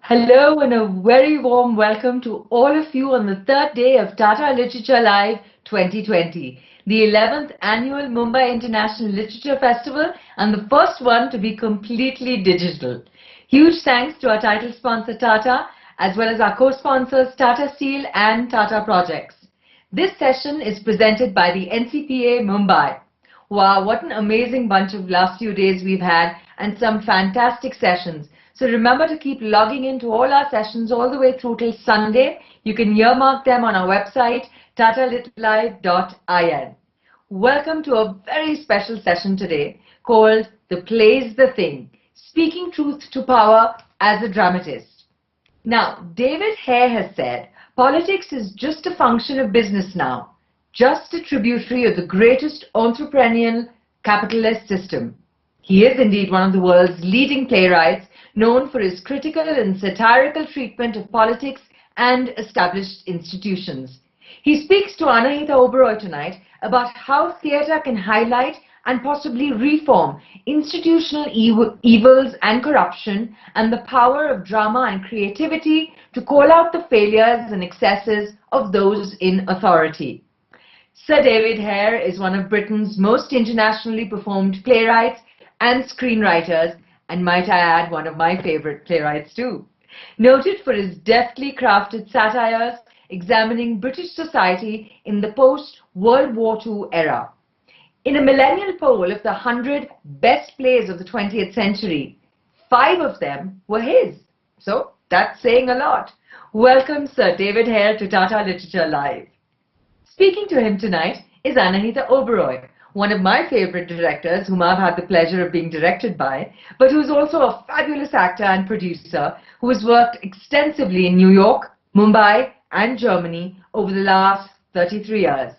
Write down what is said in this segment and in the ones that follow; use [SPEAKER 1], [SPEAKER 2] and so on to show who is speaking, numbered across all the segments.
[SPEAKER 1] Hello and a very warm welcome to all of you on the third day of Tata Literature Live 2020, the 11th annual Mumbai International Literature Festival and the first one to be completely digital. Huge thanks to our title sponsor Tata as well as our co-sponsors Tata Steel and Tata Projects. This session is presented by the NCPA Mumbai. Wow, what an amazing bunch of last few days we've had and some fantastic sessions. So remember to keep logging into all our sessions all the way through till Sunday. You can earmark them on our website, tatalitlive.in. Welcome to a very special session today called The Play's the Thing, Speaking Truth to Power as a Dramatist. Now, David Hare has said, politics is just a function of business now, just a tributary of the greatest entrepreneurial capitalist system. He is indeed one of the world's leading playwrights, known for his critical and satirical treatment of politics and established institutions. He speaks to Anahita Uberoi tonight about how theatre can highlight and possibly reform institutional evils and corruption and the power of drama and creativity to call out the failures and excesses of those in authority. Sir David Hare is one of Britain's most internationally performed playwrights and screenwriters, and might I add, one of my favorite playwrights too. Noted for his deftly crafted satires examining British society in the post-World War II era. In a millennial poll of the 100 best plays of the 20th century, 5 of them were his. So that's saying a lot. Welcome Sir David Hare to Tata Literature Live. Speaking to him tonight is Anahita Uberoi, one of my favorite directors whom I've had the pleasure of being directed by, but who's also a fabulous actor and producer who has worked extensively in New York, Mumbai and Germany over the last 33 years.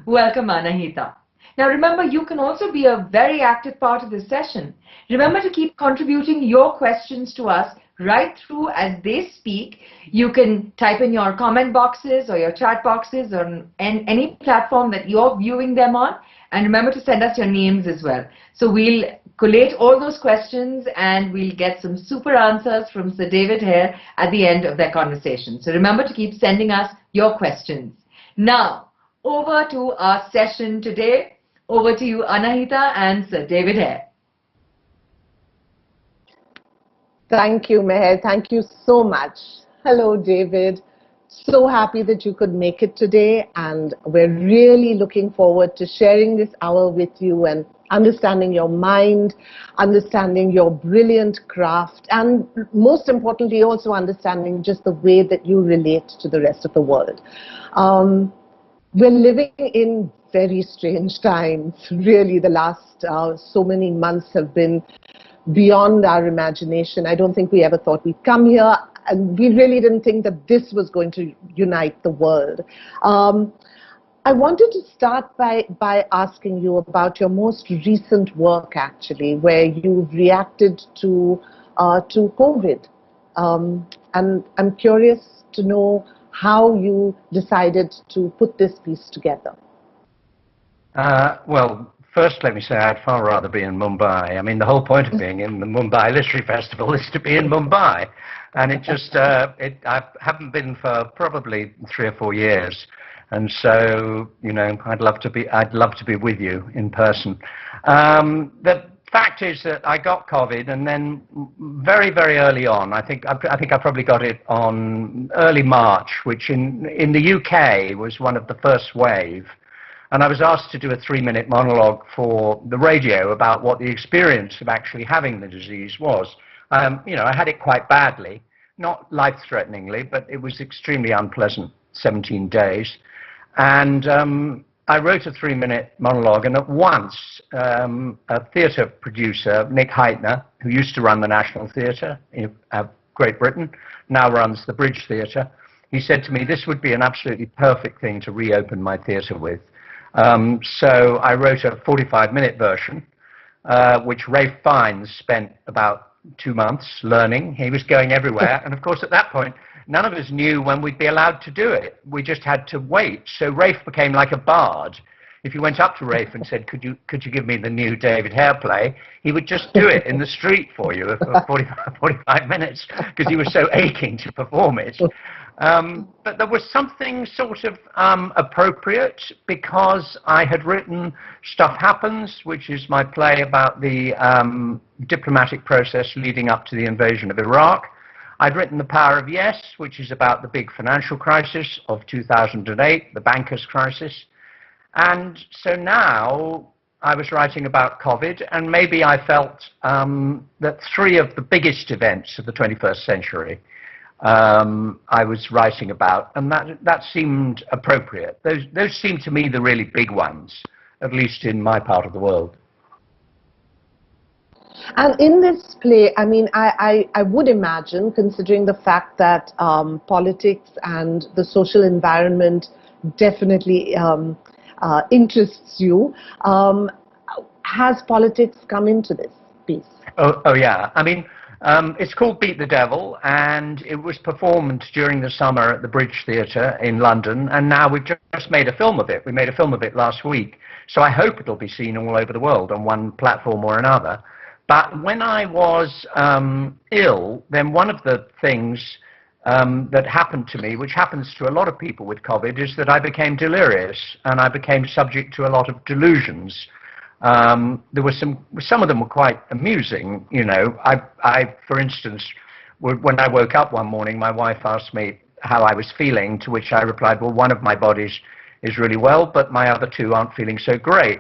[SPEAKER 1] Welcome Anahita. Now remember, you can also be a very active part of this session. Remember to keep contributing your questions to us right through as they speak. You can type in your comment boxes or your chat boxes on any platform that you're viewing them on. And remember to send us your names as well. So we'll collate all those questions and we'll get some super answers from Sir David Hare at the end of their conversation. So remember to keep sending us your questions. Now, over to our session today. Over to you, Anahita and Sir David Hare.
[SPEAKER 2] Thank you, Meher. Thank you so much. Hello, David. So happy that you could make it today, and we're really looking forward to sharing this hour with you and understanding your mind, understanding your brilliant craft, and most importantly, also understanding just the way that you relate to the rest of the world. We're living in very strange times. Really, the last so many months have been beyond our imagination. I don't think we ever thought we'd come here. And we really didn't think that this was going to unite the world. I wanted to start by asking you about your most recent work, actually, where you reacted to COVID. And I'm curious to know how you decided to put this piece together.
[SPEAKER 3] Well, first let me say I'd far rather be in Mumbai. I mean, the whole point of being in the Mumbai Literary Festival is to be in Mumbai. And it just, I haven't been for probably 3 or 4 years. And so, you know, I'd love to be with you in person. The fact is that I got COVID, and then very, very early on, I think I probably got it on early March, which in the UK was one of the first wave. And I was asked to do a 3-minute monologue for the radio about what the experience of actually having the disease was. You know, I had it quite badly, not life-threateningly, but it was extremely unpleasant, 17 days. And I wrote a 3-minute monologue, and at once a theatre producer, Nick Heitner, who used to run the National Theatre in Great Britain, now runs the Bridge Theatre, he said to me, this would be an absolutely perfect thing to reopen my theatre with. So I wrote a 45-minute version, which Ralph Fiennes spent about 2 months learning. He was going everywhere, and of course at that point none of us knew when we'd be allowed to do it. We just had to wait. So Ralph became like a bard. if you went up to Rafe and said, could you give me the new David Hare play, he would just do it in the street for you for 45 minutes, because he was so aching to perform it. But there was something sort of appropriate, because I had written Stuff Happens, which is my play about the diplomatic process leading up to the invasion of Iraq. I'd written The Power of Yes, which is about the big financial crisis of 2008, the bankers' crisis. And so now I was writing about COVID, and maybe I felt that three of the biggest events of the 21st century I was writing about, and that seemed appropriate. Those seemed to me the really big ones, at least in my part of the world.
[SPEAKER 2] And in this play, I mean, I would imagine, considering the fact that politics and the social environment definitely interests you, has politics come into this piece?
[SPEAKER 3] Oh yeah. I mean, it's called Beat the Devil, and it was performed during the summer at the Bridge Theatre in London, and now we've just made a film of it. We made a film of it last week, so I hope it'll be seen all over the world on one platform or another. But when I was ill, then one of the things that happened to me, which happens to a lot of people with COVID, is that I became delirious, and I became subject to a lot of delusions. There were some of them were quite amusing, you know. I, for instance, when I woke up one morning, my wife asked me how I was feeling, to which I replied, well, one of my bodies is really well, but my other two aren't feeling so great.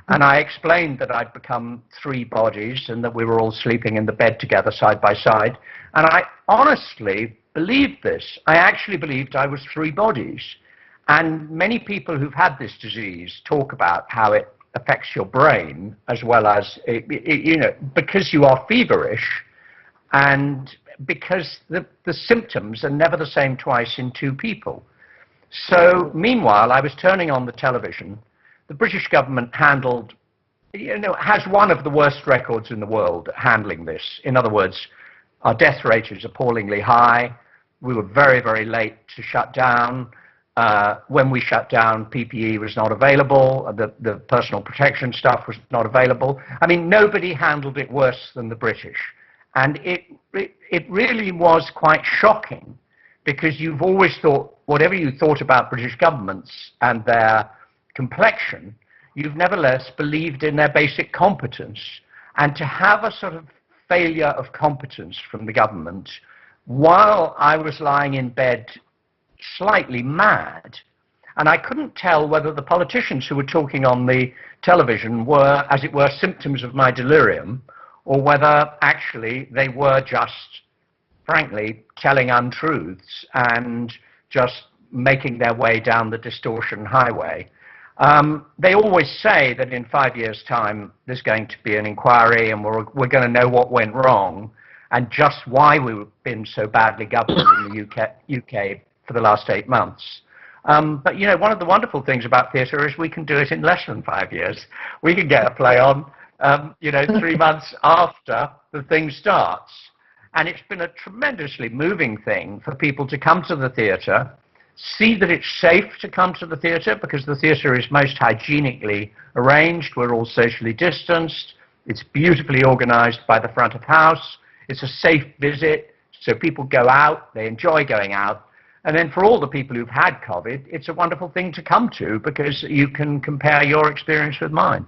[SPEAKER 3] And I explained that I'd become three bodies, and that we were all sleeping in the bed together side by side. And I honestly believed this. I actually believed I was three bodies. And many people who've had this disease talk about how it affects your brain, as well as, you know, because you are feverish, and because the symptoms are never the same twice in two people. So meanwhile, I was turning on the television. The British government handled, you know, has one of the worst records in the world at handling this. In other words, our death rate is appallingly high. We were very, very late to shut down. When we shut down, PPE was not available. The personal protection stuff was not available. I mean, nobody handled it worse than the British. And it really was quite shocking, because you've always thought, whatever you thought about British governments and their complexion, you've nevertheless believed in their basic competence. And to have a sort of failure of competence from the government while I was lying in bed slightly mad, and I couldn't tell whether the politicians who were talking on the television were, as it were, symptoms of my delirium, or whether actually they were just, frankly, telling untruths and just making their way down the distortion highway. They always say that in 5 years' time there's going to be an inquiry, and we're going to know what went wrong and just why we've been so badly governed in the UK for the last 8 months. But, you know, one of the wonderful things about theatre is we can do it in less than 5 years. We can get a play on, you know, 3 months after the thing starts. And it's been a tremendously moving thing for people to come to the theatre, see that it's safe to come to the theatre, because the theatre is most hygienically arranged. We're all socially distanced. It's beautifully organised by the front of house. It's a safe visit, so people go out, they enjoy going out. And then for all the people who've had COVID, it's a wonderful thing to come to, because you can compare your experience with mine.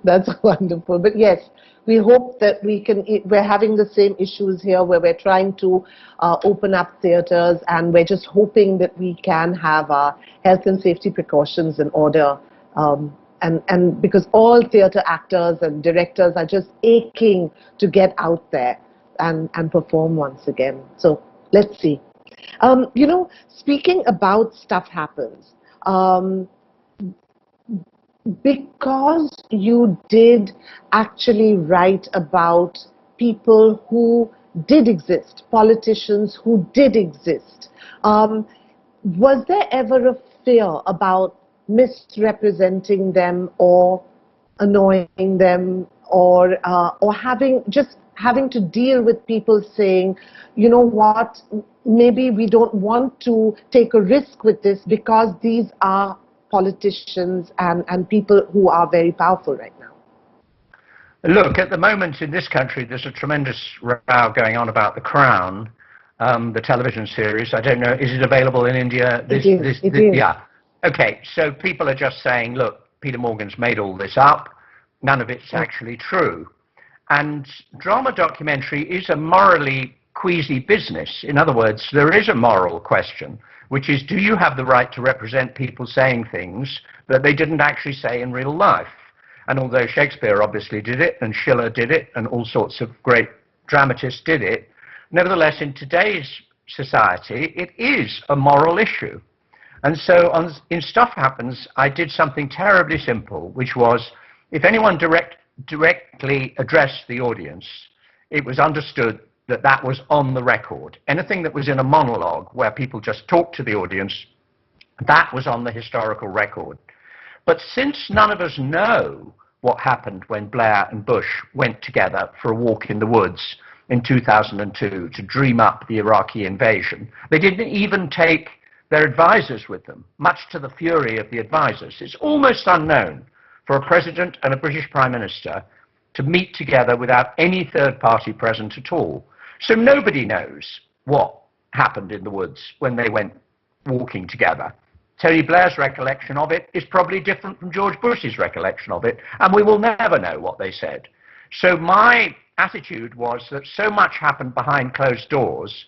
[SPEAKER 2] That's wonderful. But yes, we hope that we're having the same issues here, where we're trying to open up theatres, and we're just hoping that we can have our health and safety precautions in order. And because all theatre actors and directors are just aching to get out there and perform once again. So let's see. You know, speaking about Stuff Happens, because you did actually write about people who did exist, politicians who did exist, was there ever a fear about misrepresenting them or annoying them, or having to deal with people saying, you know what, maybe we don't want to take a risk with this because these are politicians and people who are very powerful right now?
[SPEAKER 3] Look, at the moment in this country, there's a tremendous row going on about The Crown, the television series. I don't know, is it available in India?
[SPEAKER 2] It is.
[SPEAKER 3] Yeah. Okay, so people are just saying, look, Peter Morgan's made all this up. None of it's actually true. And drama documentary is a morally queasy business. In other words, there is a moral question, which is, do you have the right to represent people saying things that they didn't actually say in real life? And although Shakespeare obviously did it, and Schiller did it, and all sorts of great dramatists did it, nevertheless, in today's society, it is a moral issue. And so in Stuff Happens, I did something terribly simple, which was, if anyone directly addressed the audience, it was understood that that was on the record. Anything that was in a monologue where people just talked to the audience, that was on the historical record. But since none of us know what happened when Blair and Bush went together for a walk in the woods in 2002 to dream up the Iraqi invasion, they didn't even take their advisors with them, much to the fury of the advisors. It's almost unknown for a president and a British Prime Minister to meet together without any third party present at all. So nobody knows what happened in the woods when they went walking together. Tony Blair's recollection of it is probably different from George Bush's recollection of it, and we will never know what they said. So my attitude was that so much happened behind closed doors.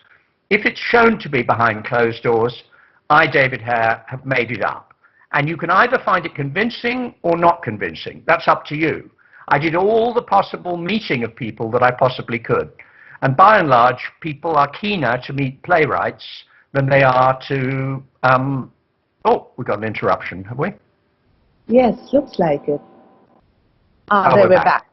[SPEAKER 3] If it's shown to be behind closed doors, I, David Hare, have made it up. And you can either find it convincing or not convincing. That's up to you. I did all the possible meeting of people that I possibly could. And by and large, people are keener to meet playwrights than they are to... Oh, we got an interruption, have we?
[SPEAKER 2] Yes, looks like it.
[SPEAKER 3] Oh,
[SPEAKER 2] there we're back.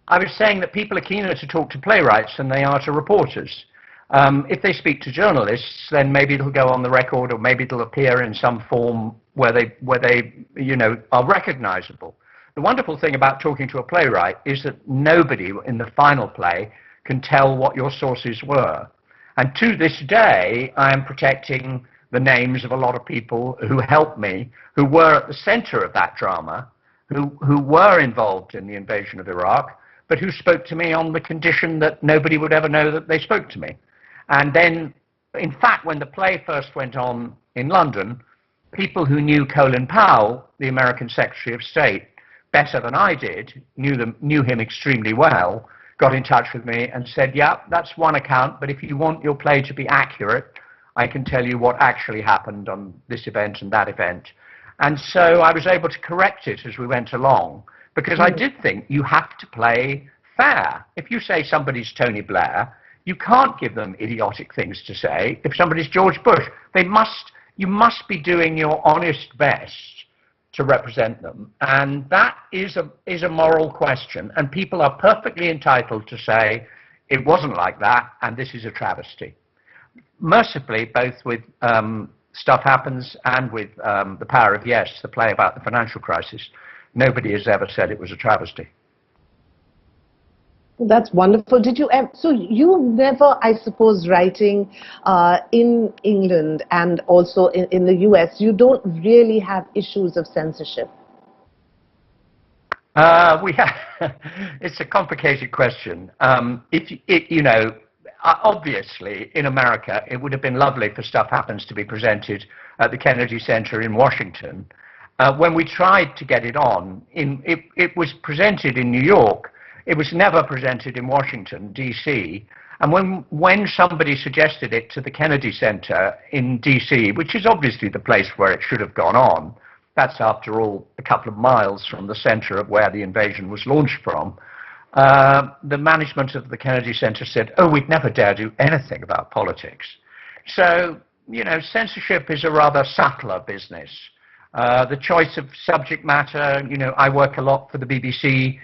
[SPEAKER 3] I was saying that people are keener to talk to playwrights than they are to reporters. If they speak to journalists, then maybe it'll go on the record, or maybe it'll appear in some form where they you know, are recognizable. The wonderful thing about talking to a playwright is that nobody in the final play can tell what your sources were. And to this day, I am protecting the names of a lot of people who helped me, who were at the center of that drama, who were involved in the invasion of Iraq, but who spoke to me on the condition that nobody would ever know that they spoke to me. And then, in fact, when the play first went on in London, people who knew Colin Powell, the American Secretary of State, better than I did, knew him extremely well, got in touch with me and said, yeah, that's one account, but if you want your play to be accurate, I can tell you what actually happened on this event and that event. And so I was able to correct it as we went along, because I did think you have to play fair. If you say somebody's Tony Blair, you can't give them idiotic things to say. If somebody's George Bush, you must be doing your honest best to represent them. And that is a moral question. And people are perfectly entitled to say, it wasn't like that, and this is a travesty. Mercifully, both with Stuff Happens and with The Power of Yes, the play about the financial crisis, nobody has ever said it was a travesty.
[SPEAKER 2] That's wonderful. Did you ever, so you never, I suppose, writing in England and also in the US, you don't really have issues of censorship?
[SPEAKER 3] We have, it's a complicated question. You know, obviously, in America, it would have been lovely for Stuff Happens to be presented at the Kennedy Center in Washington. When we tried to get it on, it was presented in New York. It was never presented in Washington, D.C. And when somebody suggested it to the Kennedy Center in D.C., which is obviously the place where it should have gone on, that's after all a couple of miles from the center of where the invasion was launched from, the management of the Kennedy Center said, oh, we'd never dare do anything about politics. So, you know, censorship is a rather subtler business. The choice of subject matter, you know, I work a lot for the BBC.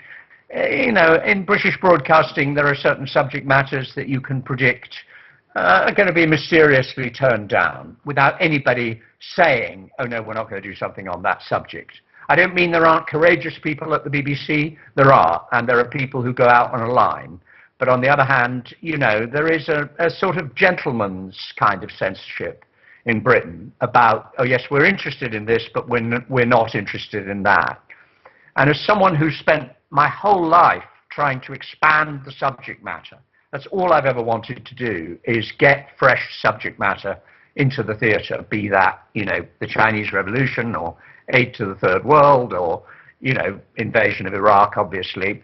[SPEAKER 3] You know, in British broadcasting, there are certain subject matters that you can predict are going to be mysteriously turned down without anybody saying, oh no, we're not going to do something on that subject. I don't mean there aren't courageous people at the BBC. There are, and there are people who go out on a line. But on the other hand, you know, there is a sort of gentleman's kind of censorship in Britain about, oh yes, we're interested in this, but we're not interested in that. And as someone who spent my whole life trying to expand the subject matter, that's all I've ever wanted to do, is get fresh subject matter into the theatre, be that, you know, the Chinese Revolution or aid to the Third World or, you know, invasion of Iraq, obviously,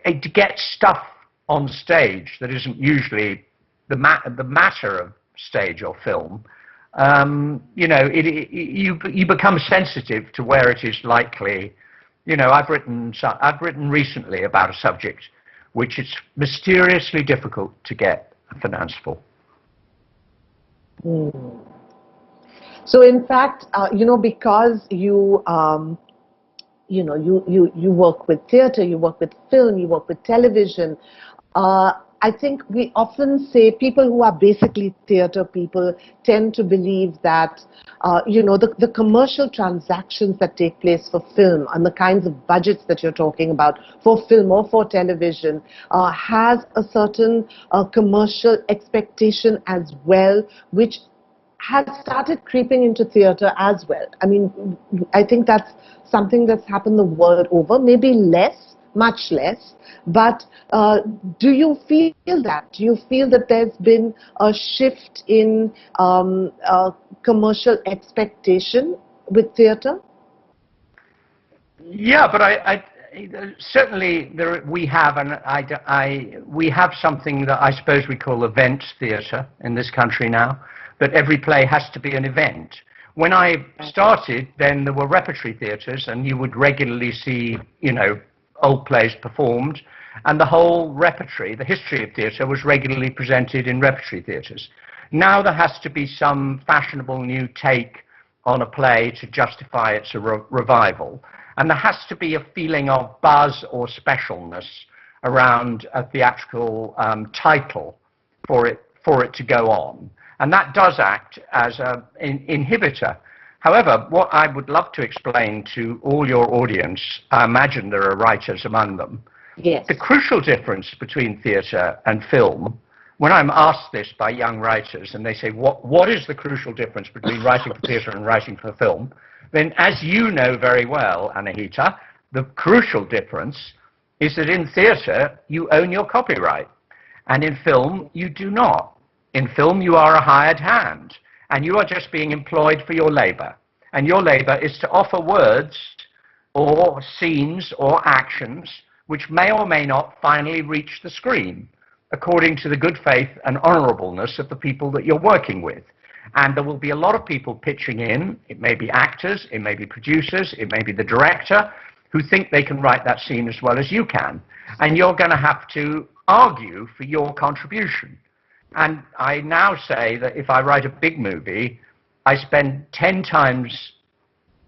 [SPEAKER 3] to get stuff on stage that isn't usually the matter of stage or film. You know, you become sensitive to where it is likely. You know, I've written recently about a subject which is mysteriously difficult to get finance for.
[SPEAKER 2] So in fact, you know, because you you work with theatre, you work with film, you work with television, I think we often say people who are basically theatre people tend to believe that, you know, the commercial transactions that take place for film and the kinds of budgets that you're talking about for film or for television has a certain commercial expectation as well, which has started creeping into theatre as well. I mean, I think that's something that's happened the world over, maybe less, much less, but do you feel that? Do you feel that there's been a shift in commercial expectation with theatre?
[SPEAKER 3] Yeah, but I certainly we have, and we have something that I suppose we call event theatre in this country now, that every play has to be an event. When I started, then there were repertory theatres, and you would regularly see, you know, old plays performed, and the whole repertory, the history of theatre, was regularly presented in repertory theatres. Now there has to be some fashionable new take on a play to justify its revival, and there has to be a feeling of buzz or specialness around a theatrical title for it to go on, and that does act as an inhibitor. However, what I would love to explain to all your audience, I imagine there are writers among them,
[SPEAKER 2] yes,
[SPEAKER 3] the crucial difference between theatre and film. When I'm asked this by young writers and they say, what is the crucial difference between writing for theatre and writing for film? Then, as you know very well, Anahita, the crucial difference is that in theatre, you own your copyright, and in film, you do not. In film, you are a hired hand, and you are just being employed for your labour. And your labour is to offer words or scenes or actions which may or may not finally reach the screen, according to the good faith and honourableness of the people that you're working with. And there will be a lot of people pitching in. It may be actors, it may be producers, it may be the director, who think they can write that scene as well as you can. And you're going to have to argue for your contribution. And I now say that if I write a big movie, I spend 10 times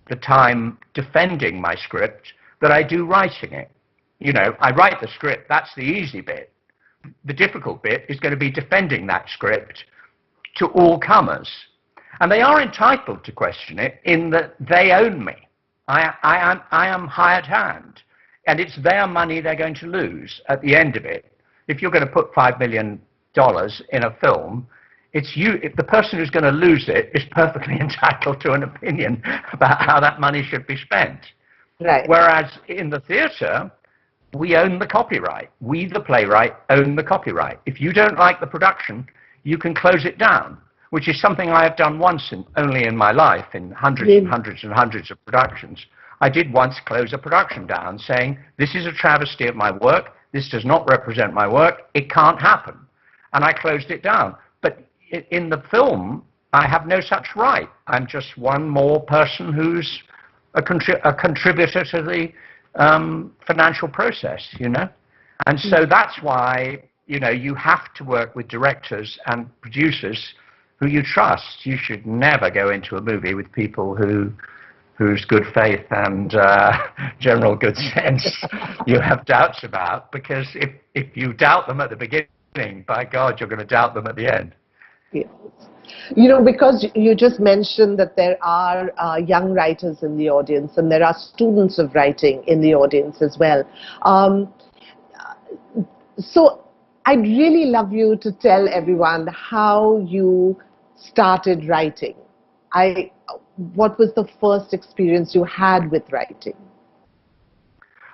[SPEAKER 3] the time defending my script that I do writing it. You know, I write the script, that's the easy bit. The difficult bit is going to be defending that script to all comers. And they are entitled to question it in that they own me. I am hired hand. And it's their money they're going to lose at the end of it. If you're going to put $5 million in a film, it's you. If the person who's going to lose it is perfectly entitled to an opinion about how that money should be spent.
[SPEAKER 2] right.
[SPEAKER 3] Whereas in the theatre, we own the copyright. We, the playwright, own the copyright. If you don't like the production, you can close it down, which is something I have done once only in my life, in hundreds and hundreds and hundreds of productions. I did once close a production down saying, this is a travesty of my work, this does not represent my work, it can't happen. And I closed it down. But in the film, I have no such right. I'm just one more person who's a contributor to the financial process, you know? And so that's why, you know, you have to work with directors and producers who you trust. You should never go into a movie with people whose good faith and general good sense you have doubts about, because if you doubt them at the beginning, by God, you're going to doubt them at the end.
[SPEAKER 2] Yes. You know, because you just mentioned that there are young writers in the audience and there are students of writing in the audience as well. So I'd really love you to tell everyone how you started writing. what was the first experience you had with writing?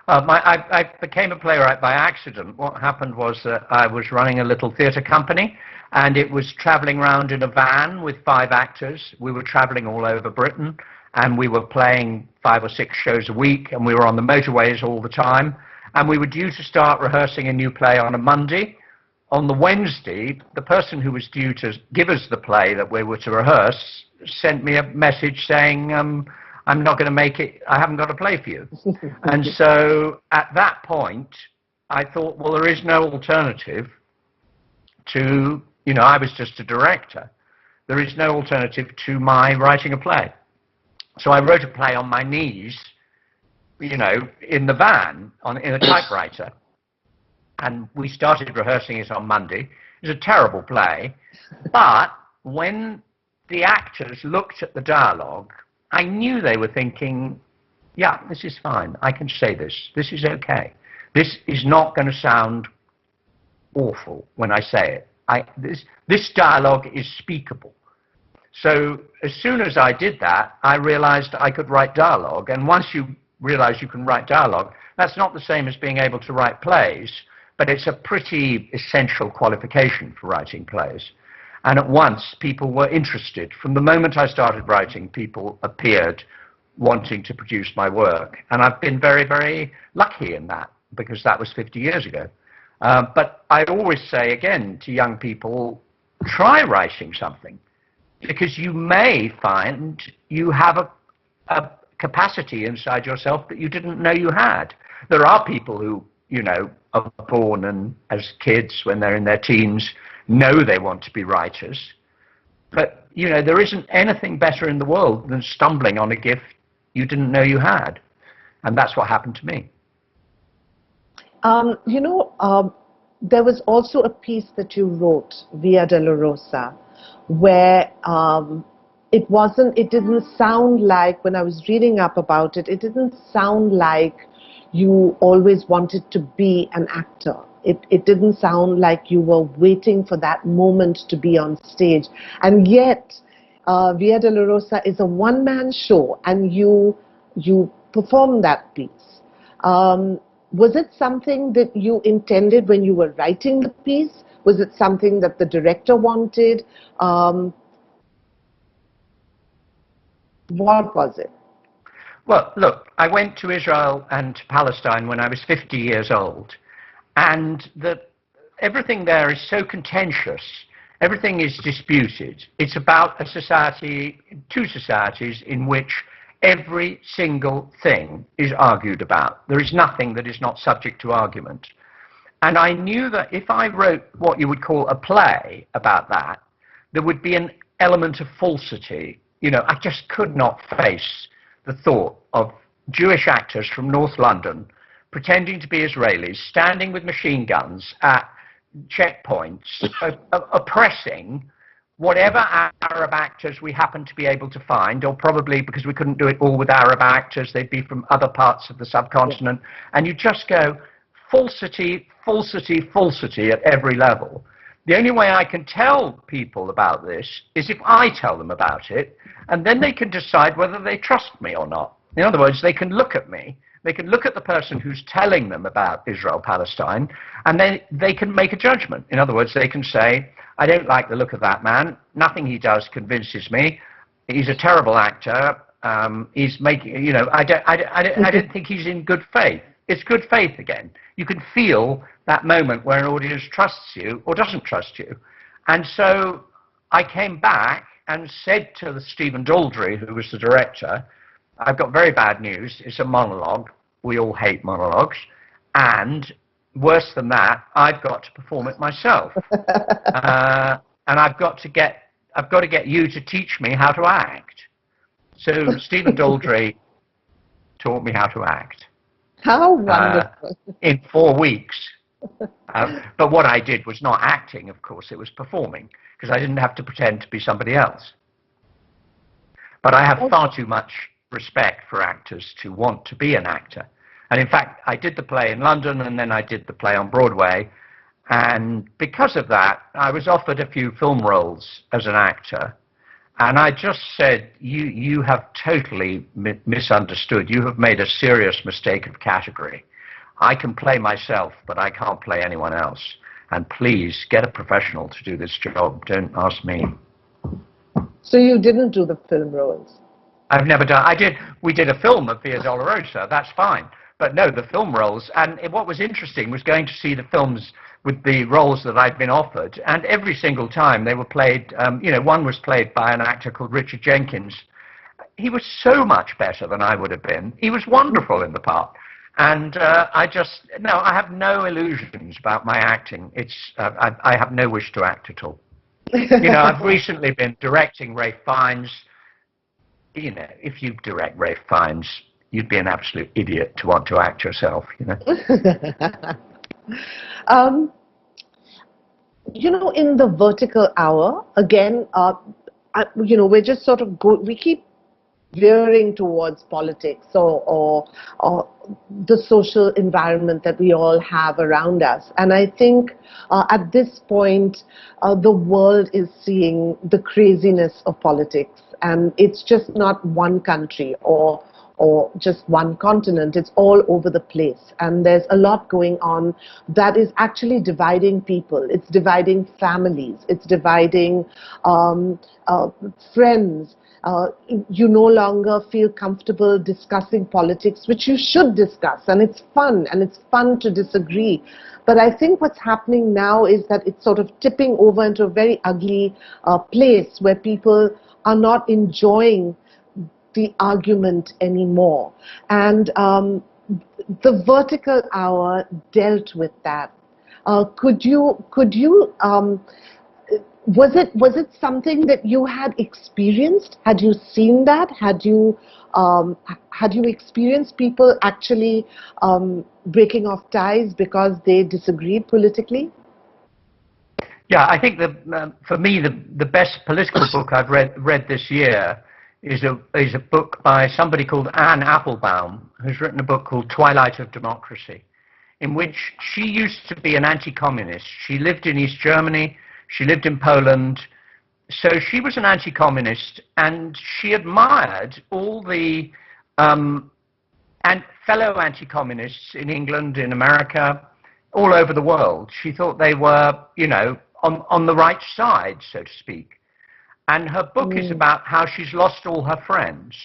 [SPEAKER 3] I became a playwright by accident. What happened was that I was running a little theatre company, and it was travelling around in a van with 5 actors. We were travelling all over Britain, and we were playing 5 or 6 shows a week, and we were on the motorways all the time. And we were due to start rehearsing a new play on a Monday. On the Wednesday, the person who was due to give us the play that we were to rehearse sent me a message saying, I'm not going to make it, I haven't got a play for you. And so at that point, I thought, well, there is no alternative to, you know, I was just a director. There is no alternative to my writing a play. So I wrote a play on my knees, you know, in the van, in a typewriter. And we started rehearsing it on Monday. It was a terrible play. But when the actors looked at the dialogue, I knew they were thinking, yeah, this is fine. I can say this. This is okay. This is not going to sound awful when I say it. This dialogue is speakable. So as soon as I did that, I realized I could write dialogue. And once you realize you can write dialogue, that's not the same as being able to write plays, but it's a pretty essential qualification for writing plays. And at once, people were interested. From the moment I started writing, people appeared wanting to produce my work. And I've been very, very lucky in that, because that was 50 years ago. But I always say, again, to young people, try writing something, because you may find you have a capacity inside yourself that you didn't know you had. There are people who, you know, are born and as kids, when they're in their teens, know they want to be writers. But, you know, there isn't anything better in the world than stumbling on a gift you didn't know you had. And that's what happened to me.
[SPEAKER 2] You know, there was also a piece that you wrote, Via Dolorosa, where it didn't sound like, when I was reading up about it, it didn't sound like you always wanted to be an actor. It didn't sound like you were waiting for that moment to be on stage. And yet, Via Dolorosa is a one-man show, and you performed that piece. Was it something that you intended when you were writing the piece? Was it something that the director wanted? What was it?
[SPEAKER 3] Well, look, I went to Israel and to Palestine when I was 50 years old. And everything there is so contentious. Everything is disputed. It's about a society, 2 societies in which every single thing is argued about. There is nothing that is not subject to argument. And I knew that if I wrote what you would call a play about that, there would be an element of falsity. You know, I just could not face the thought of Jewish actors from North London pretending to be Israelis, standing with machine guns at checkpoints, oppressing whatever Arab actors we happened to be able to find, or probably because we couldn't do it all with Arab actors, they'd be from other parts of the subcontinent. And you just go, falsity, falsity, falsity at every level. The only way I can tell people about this is if I tell them about it, and then they can decide whether they trust me or not. In other words, they can look at me, they can look at the person who's telling them about Israel-Palestine, and then they can make a judgment. In other words, they can say, I don't like the look of that man, nothing he does convinces me, he's a terrible actor, he's making, you know, I don't think he's in good faith. It's good faith again. You can feel that moment where an audience trusts you or doesn't trust you. And so I came back and said to Stephen Daldry, who was the director, I've got very bad news. It's a monologue. We all hate monologues. And worse than that, I've got to perform it myself. And I've got to get you to teach me how to act. So Stephen Daldry taught me how to act.
[SPEAKER 2] How wonderful.
[SPEAKER 3] In 4 weeks. But what I did was not acting, of course, it was performing, because I didn't have to pretend to be somebody else. But I have far too much respect for actors to want to be an actor. And in fact, I did the play in London, and then I did the play on Broadway. And because of that, I was offered a few film roles as an actor. And I just said, you have totally misunderstood. You have made a serious mistake of category. I can play myself, but I can't play anyone else. And please, get a professional to do this job. Don't ask me.
[SPEAKER 2] So you didn't do the film roles?
[SPEAKER 3] I've never done. We did a film of Via Dolorosa. That's fine. But no, the film roles. And what was interesting was going to see the films with the roles that I'd been offered, and every single time they were played. One was played by an actor called Richard Jenkins. He was so much better than I would have been. He was wonderful in the part. And I have no illusions about my acting. I have no wish to act at all. I've recently been directing Ralph Fiennes. If you direct Ralph Fiennes, you'd be an absolute idiot to want to act yourself,
[SPEAKER 2] In the vertical hour, again, we're just sort of we keep veering towards politics or the social environment that we all have around us. And I think at this point, the world is seeing the craziness of politics. And it's just not one country or just one continent. It's all over the place. And there's a lot going on that is actually dividing people. It's dividing families. It's dividing friends. You no longer feel comfortable discussing politics, which you should discuss. And it's fun to disagree. But I think what's happening now is that it's sort of tipping over into a very ugly place where people are not enjoying the argument anymore. And the vertical hour dealt with that. Was it something that you had experienced? Had you seen that? Had you experienced people actually breaking off ties because they disagreed politically?
[SPEAKER 3] Yeah, I think for me the best political book I've read this year is a book by somebody called Anne Applebaum, who's written a book called Twilight of Democracy, in which she used to be an anti-communist. She lived in East Germany. She lived in Poland. So she was an anti-communist, and she admired all the fellow anti-communists in England, in America, all over the world. She thought they were, on the right side, so to speak. And her book is about how she's lost all her friends.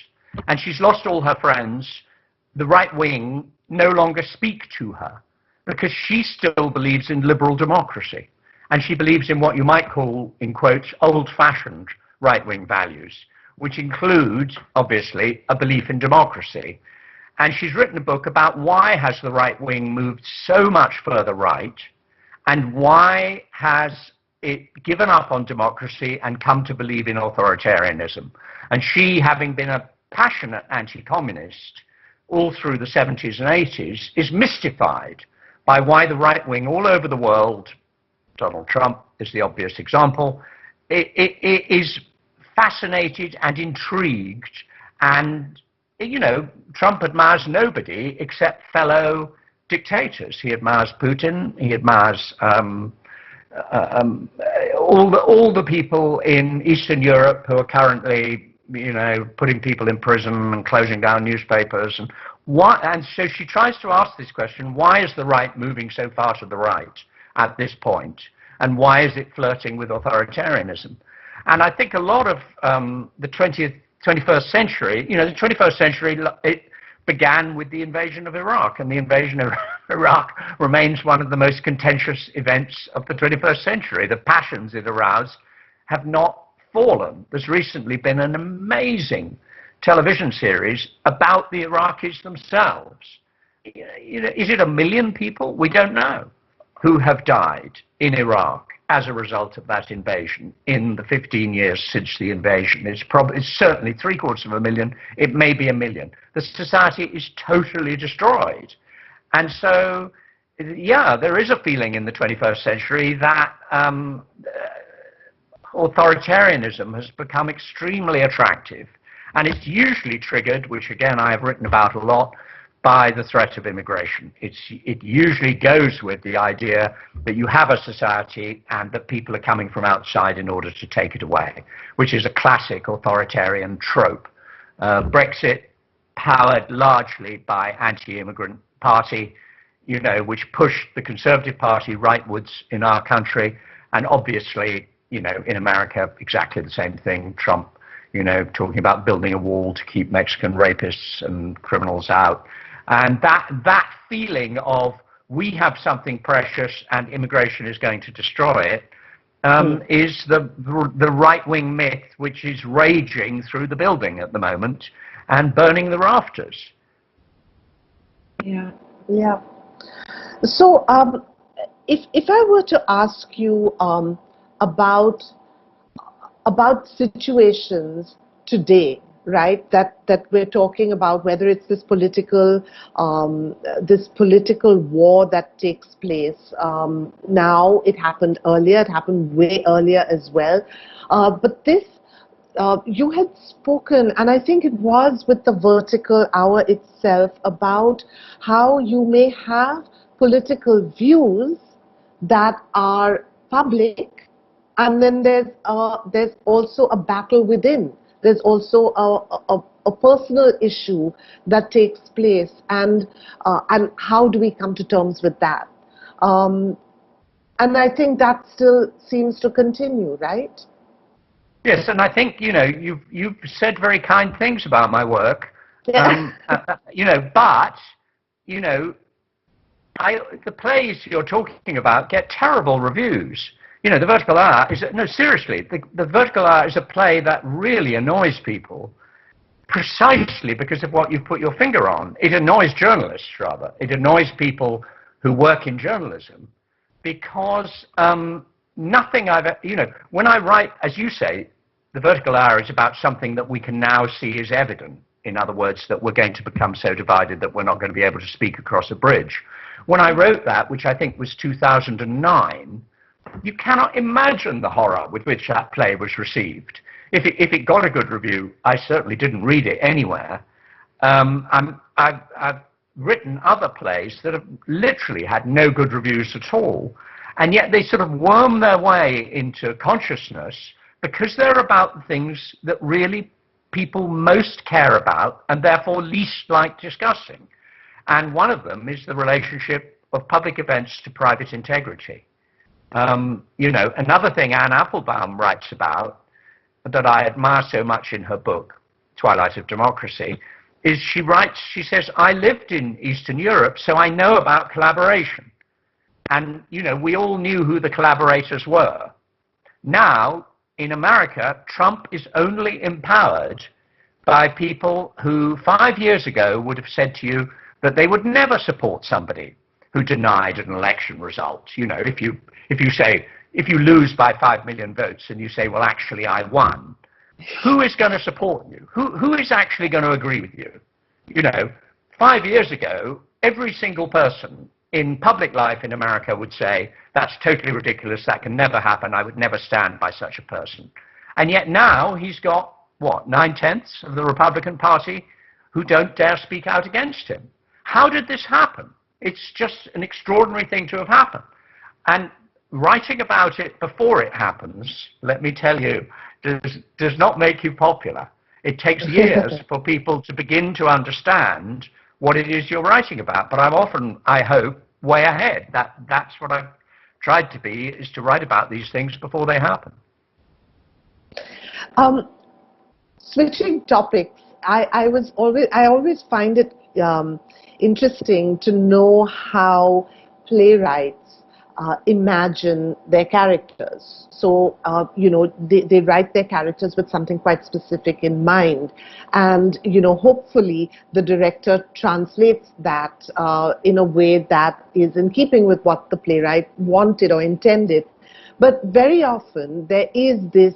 [SPEAKER 3] And she's lost all her friends. The right wing no longer speak to her because she still believes in liberal democracy. And she believes in what you might call, in quotes, old-fashioned right-wing values, which include, obviously, a belief in democracy. And she's written a book about why has the right wing moved so much further right, and why has it given up on democracy and come to believe in authoritarianism. And she, having been a passionate anti-communist all through the 70s and 80s, is mystified by why the right wing all over the world, Donald Trump is the obvious example, it is fascinated and intrigued. And, Trump admires nobody except fellow dictators. He admires Putin. He admires all the people in Eastern Europe who are currently, putting people in prison and closing down newspapers. And so she tries to ask this question: why is the right moving so far to the right at this point, and why is it flirting with authoritarianism? And I think a lot of the 21st century, the 21st century, it began with the invasion of Iraq, and the invasion of Iraq remains one of the most contentious events of the 21st century. The passions it aroused have not fallen. There's recently been an amazing television series about the Iraqis themselves. Is it 1 million people? We don't know, who have died in Iraq as a result of that invasion in the 15 years since the invasion. It's certainly 750,000. It may be 1 million. The society is totally destroyed. And so, yeah, there is a feeling in the 21st century that authoritarianism has become extremely attractive. And it's usually triggered, which again I have written about a lot, by the threat of immigration. It usually goes with the idea that you have a society and that people are coming from outside in order to take it away, which is a classic authoritarian trope. Brexit, powered largely by anti-immigrant party, you know, which pushed the Conservative Party rightwards in our country, and obviously, you know, in America, exactly the same thing. Trump, you know, talking about building a wall to keep Mexican rapists and criminals out. And that feeling of we have something precious and immigration is going to destroy it is the right-wing myth which is raging through the building at the moment and burning the rafters.
[SPEAKER 2] Yeah, yeah. So if I were to ask you about situations today, right, that we're talking about, whether it's this political war that takes place now, it happened earlier, it happened way earlier as well, but this you had spoken, and I think it was with the Vertical Hour itself, about how you may have political views that are public, and then there's also a battle within. There's also a personal issue that takes place, and how do we come to terms with that? And I think that still seems to continue, right?
[SPEAKER 3] Yes, and I think, you know, you've said very kind things about my work,
[SPEAKER 2] Yeah.
[SPEAKER 3] you know, but, you know, the plays you're talking about get terrible reviews. You know, the Vertical Hour is, no, seriously, the Vertical Hour is a play that really annoys people precisely because of what you've put your finger on. It annoys journalists, rather. It annoys people who work in journalism because nothing you know, when I write, as you say, the Vertical Hour is about something that we can now see as evident. In other words, that we're going to become so divided that we're not going to be able to speak across a bridge. When I wrote that, which I think was 2009, you cannot imagine the horror with which that play was received. If it got a good review, I certainly didn't read it anywhere. I've written other plays that have literally had no good reviews at all, and yet they sort of worm their way into consciousness because they're about things that really people most care about and therefore least like discussing. And one of them is the relationship of public events to private integrity. You know, another thing Anne Applebaum writes about that I admire so much in her book, Twilight of Democracy, is she says, I lived in Eastern Europe, so I know about collaboration. And, you know, we all knew who the collaborators were. Now, in America, Trump is only empowered by people who 5 years ago would have said to you that they would never support somebody who denied an election result. You know, if you lose by 5 million votes and you say, well, actually, I won, who is going to support you? Who is actually going to agree with you? You know, 5 years ago, every single person in public life in America would say, that's totally ridiculous, that can never happen, I would never stand by such a person. And yet now he's got, what, 9/10 of the Republican Party who don't dare speak out against him. How did this happen? It's just an extraordinary thing to have happened. And writing about it before it happens, let me tell you, does not make you popular. It takes years for people to begin to understand what it is you're writing about. But I'm often, I hope, way ahead. That's what I've tried to be, is to write about these things before they happen.
[SPEAKER 2] Switching topics, I always find it interesting to know how playwrights imagine their characters. So, you know, they write their characters with something quite specific in mind. And, you know, hopefully the director translates that in a way that is in keeping with what the playwright wanted or intended. But very often there is this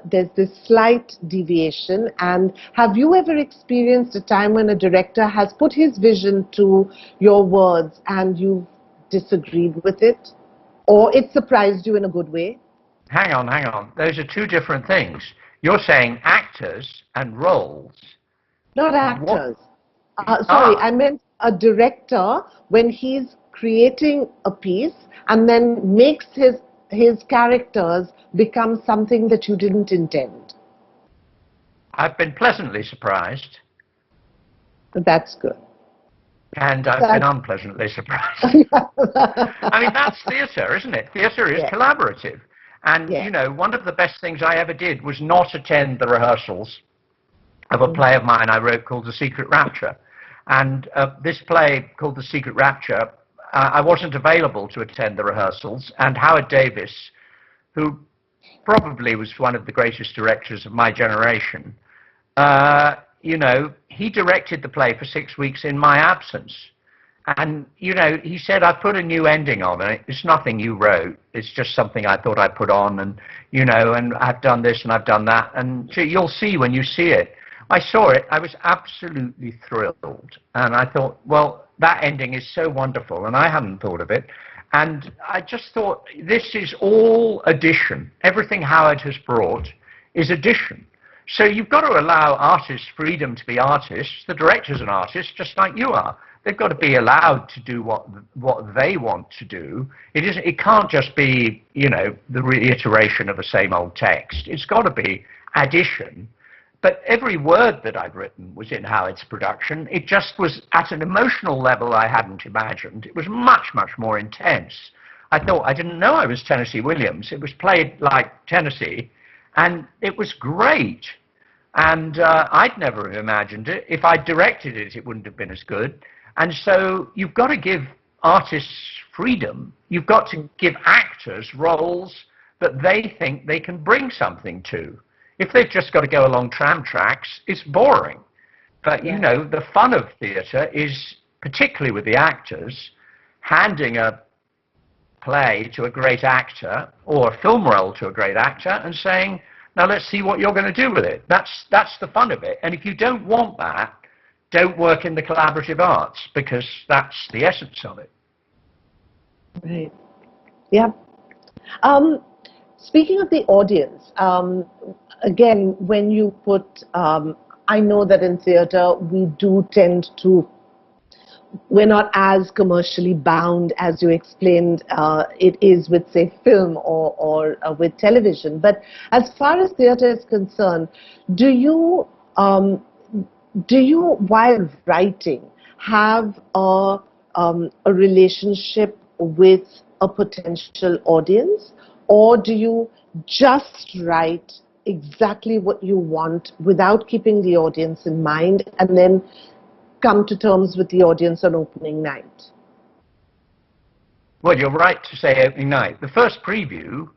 [SPEAKER 2] there's this slight deviation. And have you ever experienced a time when a director has put his vision to your words and you've disagreed with it, or it surprised you in a good way?
[SPEAKER 3] Hang on. Those are two different things. You're saying actors and roles.
[SPEAKER 2] Not actors. Sorry, I meant a director when he's creating a piece and then makes his characters become something that you didn't intend.
[SPEAKER 3] I've been pleasantly surprised.
[SPEAKER 2] That's good.
[SPEAKER 3] And I've been unpleasantly surprised. I mean, that's theatre, isn't it? Theatre is collaborative. And, you know, one of the best things I ever did was not attend the rehearsals of a play of mine I wrote called The Secret Rapture. And this play called The Secret Rapture, I wasn't available to attend the rehearsals. And Howard Davis, who probably was one of the greatest directors of my generation, you know, he directed the play for 6 weeks in my absence. And, you know, he said, I put a new ending on it. It's nothing you wrote. It's just something I thought I'd put on. And, you know, and I've done this and I've done that. And you'll see when you see it. I saw it. I was absolutely thrilled. And I thought, well, that ending is so wonderful. And I hadn't thought of it. And I just thought, this is all addition. Everything Howard has brought is addition. So you've got to allow artists freedom to be artists. The director's an artist, just like you are. They've got to be allowed to do what they want to do. It can't just be, you know, the reiteration of the same old text. It's got to be addition. But every word that I'd written was in Howard's production. It just was at an emotional level I hadn't imagined. It was much, much more intense. I thought, I didn't know I was Tennessee Williams. It was played like Tennessee, and it was great. And I'd never imagined it. If I'd directed it, it wouldn't have been as good. And so you've got to give artists freedom. You've got to give actors roles that they think they can bring something to. If they've just got to go along tram tracks, it's boring. But, you know, the fun of theatre is, particularly with the actors, handing a play to a great actor or a film role to a great actor and saying, now let's see what you're going to do with it. That's the fun of it. And if you don't want that, don't work in the collaborative arts, because that's the essence of it.
[SPEAKER 2] Right. Yeah. Speaking of the audience, again, when you put, I know that in theatre we do tend to, we're not as commercially bound as you explained it is with, say, film or with television. But as far as theatre is concerned, do you, while writing, have a relationship with a potential audience? Or do you just write exactly what you want without keeping the audience in mind and then come to terms with the audience on opening night?
[SPEAKER 3] Well, you're right to say opening night. The first preview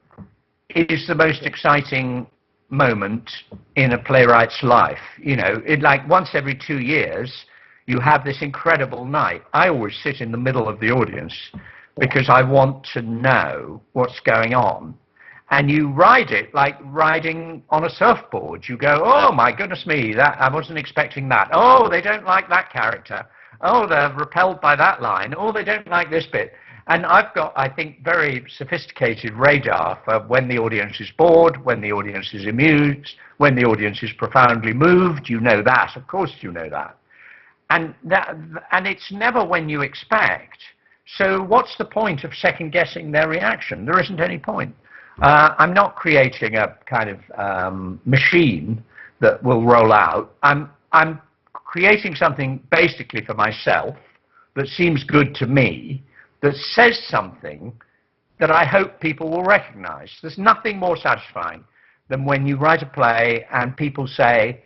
[SPEAKER 3] is the most exciting moment in a playwright's life. You know, like once every 2 years, you have this incredible night. I always sit in the middle of the audience because I want to know what's going on. And you ride it like riding on a surfboard. You go, oh my goodness me, that I wasn't expecting that. Oh, they don't like that character. Oh, they're repelled by that line. Oh, they don't like this bit. And I've got, I think, very sophisticated radar for when the audience is bored, when the audience is amused, when the audience is profoundly moved. You know that, of course you know that. And it's never when you expect. So what's the point of second-guessing their reaction? There isn't any point. I'm not creating a kind of machine that will roll out. I'm creating something basically for myself that seems good to me, that says something that I hope people will recognize. There's nothing more satisfying than when you write a play and people say,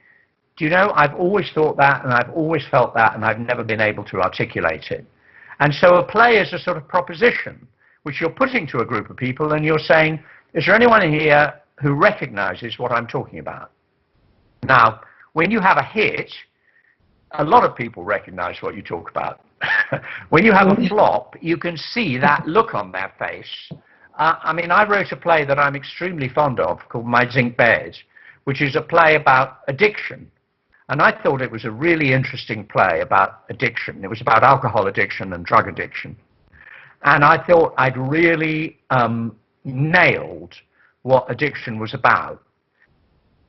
[SPEAKER 3] do you know, I've always thought that and I've always felt that and I've never been able to articulate it. And so a play is a sort of proposition which you're putting to a group of people and you're saying, is there anyone here who recognizes what I'm talking about? Now, when you have a hit, a lot of people recognize what you talk about. When you have a flop, you can see that look on their face. I mean, I wrote a play that I'm extremely fond of called My Zinc Bed, which is a play about addiction. And I thought it was a really interesting play about addiction. It was about alcohol addiction and drug addiction. And I thought I'd really nailed what addiction was about.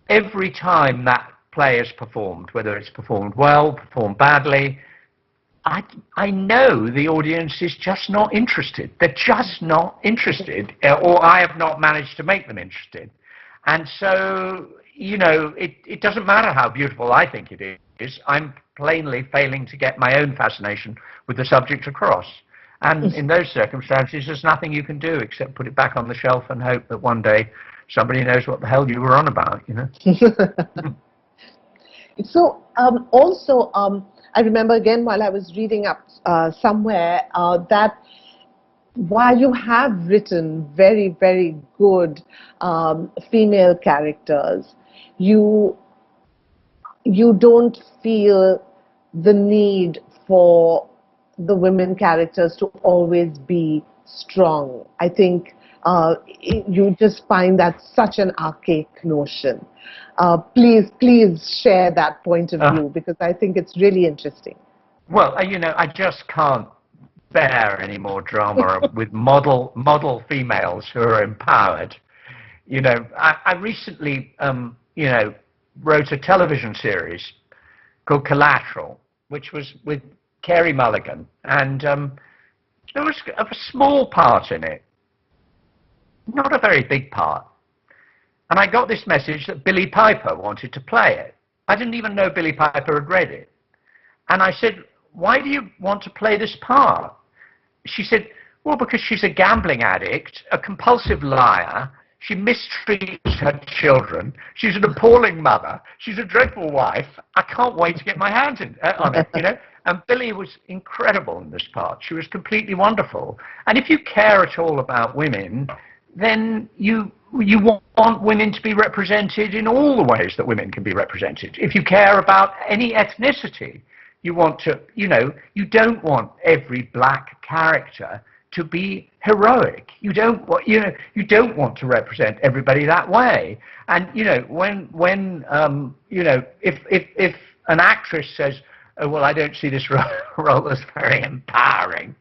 [SPEAKER 3] Every time that play is performed, whether it's performed well, performed badly, I know the audience is just not interested. They're just not interested, or I have not managed to make them interested. And so, you know, it doesn't matter how beautiful I think it is. I'm plainly failing to get my own fascination with the subject across. And in those circumstances, there's nothing you can do except put it back on the shelf and hope that one day somebody knows what the hell you were on about, you know.
[SPEAKER 2] So also, I remember again while I was reading up somewhere that while you have written very, very good female characters, you don't feel the need for the women characters to always be strong. I think you just find that such an archaic notion. Please share that point of view, because I think it's really interesting.
[SPEAKER 3] Well, you know, I just can't bear any more drama with model females who are empowered. You know, I recently, you know, wrote a television series called Collateral, which was with Carey Mulligan, and there was a small part in it, not a very big part. And I got this message that Billie Piper wanted to play it. I didn't even know Billie Piper had read it. And I said, why do you want to play this part? She said, well, because she's a gambling addict, a compulsive liar, she mistreats her children, she's an appalling mother, she's a dreadful wife, I can't wait to get my hands on it, you know? And Billie was incredible in this part. She was completely wonderful. And if you care at all about women, then you want women to be represented in all the ways that women can be represented. If you care about any ethnicity, you want to, you know, you don't want every black character to be heroic. You don't want, you know, you don't want to represent everybody that way. And you know, when you know, if an actress says, oh well, I don't see this role as very empowering,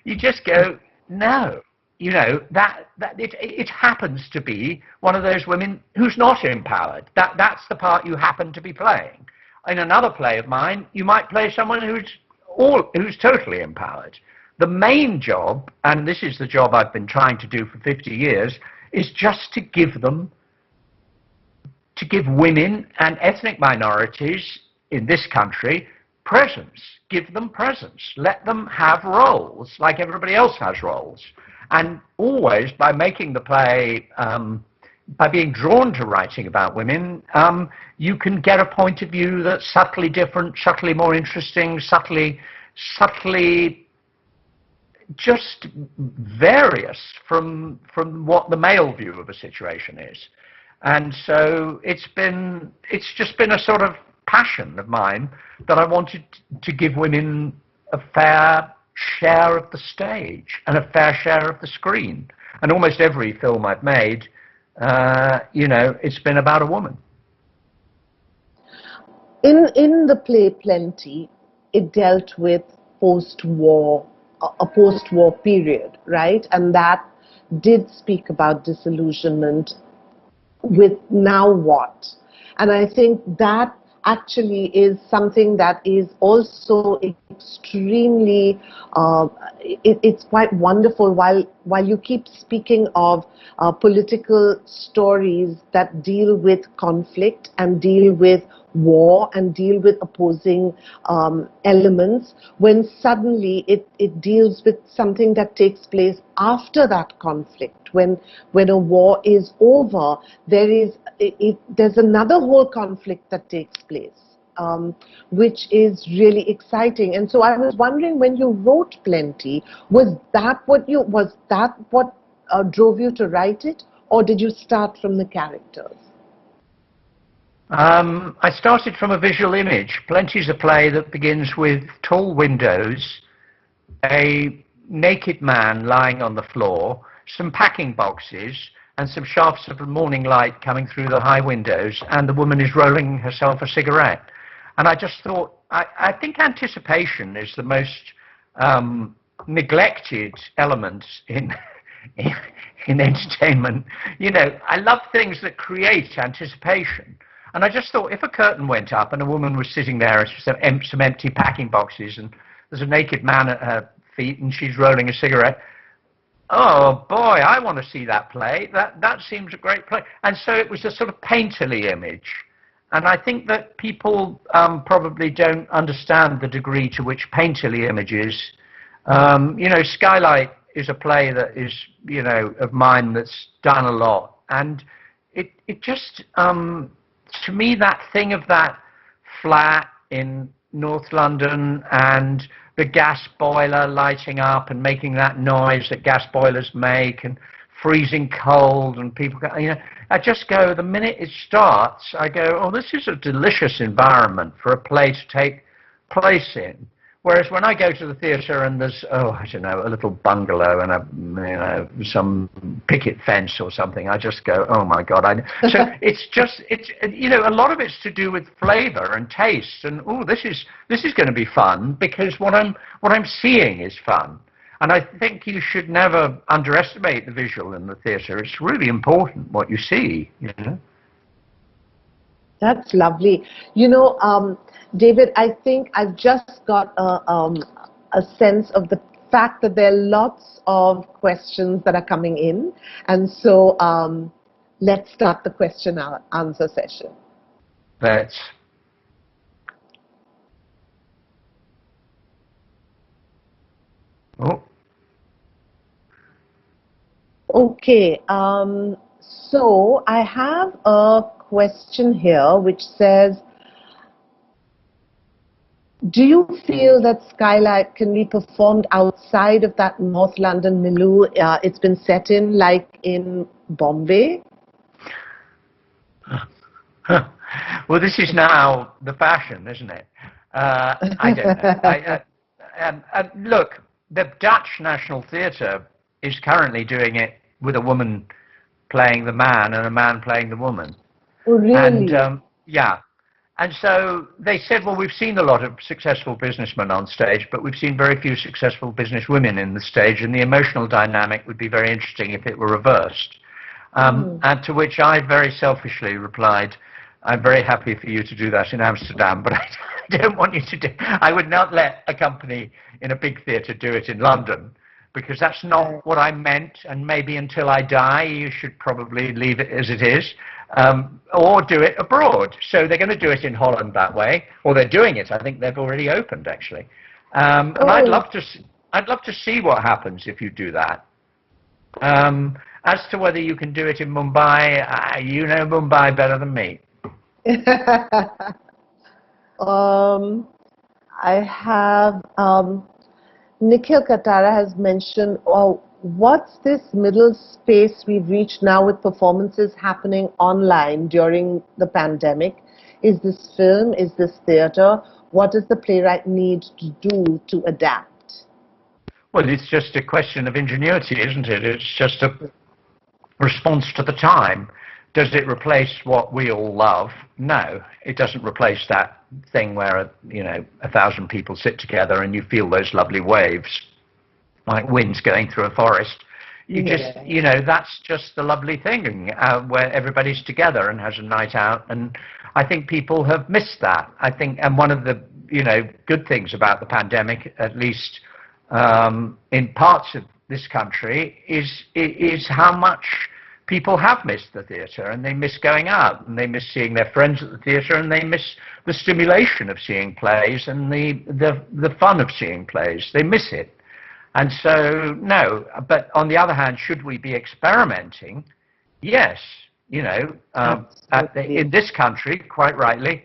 [SPEAKER 3] you just go, no. You know, that it happens to be one of those women who's not empowered. That's the part you happen to be playing. In another play of mine, you might play someone who's totally empowered. The main job, and this is the job I've been trying to do for 50 years, is just to give women and ethnic minorities in this country presence. Give them presence. Let them have roles like everybody else has roles. And always, by making the play, by being drawn to writing about women, you can get a point of view that's subtly different, subtly more interesting, subtly just various from what the male view of a situation is. And so it's just been a sort of passion of mine that I wanted to give women a fair share of the stage and a fair share of the screen. And almost every film I've made, you know, it's been about a woman.
[SPEAKER 2] In the play Plenty, it dealt with a post-war period, right? And that did speak about disillusionment with now what? And I think that actually is something that is also extremely, it's quite wonderful while you keep speaking of political stories that deal with conflict and deal with war and deal with opposing elements, when suddenly it deals with something that takes place after that conflict, when a war is over, there's another whole conflict that takes place, which is really exciting. And so I was wondering, when you wrote Plenty, was that what drove you to write it, or did you start from the characters?
[SPEAKER 3] I started from a visual image. Plenty is a play that begins with tall windows, a naked man lying on the floor, some packing boxes, and some shafts of morning light coming through the high windows, and the woman is rolling herself a cigarette. And I just thought, I think anticipation is the most neglected element in entertainment. You know, I love things that create anticipation. And I just thought, if a curtain went up and a woman was sitting there and some empty packing boxes, and there's a naked man at her feet and she's rolling a cigarette, oh boy, I want to see that play. That seems a great play. And so it was a sort of painterly image. And I think that people probably don't understand the degree to which painterly images, you know, Skylight is a play that is, you know, of mine that's done a lot. And it just, to me, that thing of that flat in North London and the gas boiler lighting up and making that noise that gas boilers make, and freezing cold, and people go, you know, I just go, the minute it starts, I go, oh, this is a delicious environment for a play to take place in. Whereas when I go to the theatre and there's, oh, I don't know, a little bungalow and you know, some picket fence or something, I just go, oh my God. So it's just, you know, a lot of it's to do with flavour and taste, and oh, this is going to be fun because what I'm seeing is fun. And I think you should never underestimate the visual in the theatre. It's really important what you see, you know.
[SPEAKER 2] That's lovely. You know, David, I think I've just got a sense of the fact that there are lots of questions that are coming in. And so let's start the question answer session.
[SPEAKER 3] Let's. Oh.
[SPEAKER 2] Okay. So I have a question here which says, do you feel that Skylight can be performed outside of that North London milieu it's been set in, like in Bombay?
[SPEAKER 3] Well, this is now the fashion, isn't it? I don't know. Look, the Dutch National Theatre is currently doing it with a woman playing the man and a man playing the woman.
[SPEAKER 2] Oh, really?
[SPEAKER 3] And yeah. And so they said, well, we've seen a lot of successful businessmen on stage, but we've seen very few successful businesswomen in the stage, and the emotional dynamic would be very interesting if it were reversed. And to which I very selfishly replied, I'm very happy for you to do that in Amsterdam, but I don't want you to do, I would not let a company in a big theatre do it in London, because that's not what I meant, and maybe until I die, you should probably leave it as it is. Or do it abroad. So they're going to do it in Holland that way, or they're doing it. I think they've already opened, actually. And I'd love to see what happens if you do that. As to whether you can do it in Mumbai, you know Mumbai better than me.
[SPEAKER 2] I have Nikhil Katara has mentioned, what's this middle space we've reached now with performances happening online during the pandemic? Is this film? Is this theatre? What does the playwright need to do to adapt?
[SPEAKER 3] Well, it's just a question of ingenuity, isn't it? It's just a response to the time. Does it replace what we all love? No, it doesn't replace that thing where, you know, 1,000 people sit together and you feel those lovely waves, like winds going through a forest. You just, you know, that's just the lovely thing where everybody's together and has a night out. And I think people have missed that. I think, and one of the, you know, good things about the pandemic, at least in parts of this country, is how much people have missed the theatre, and they miss going out, and they miss seeing their friends at the theatre, and they miss the stimulation of seeing plays and the fun of seeing plays. They miss it. And so, no, but on the other hand, should we be experimenting? Yes, you know, in this country, quite rightly,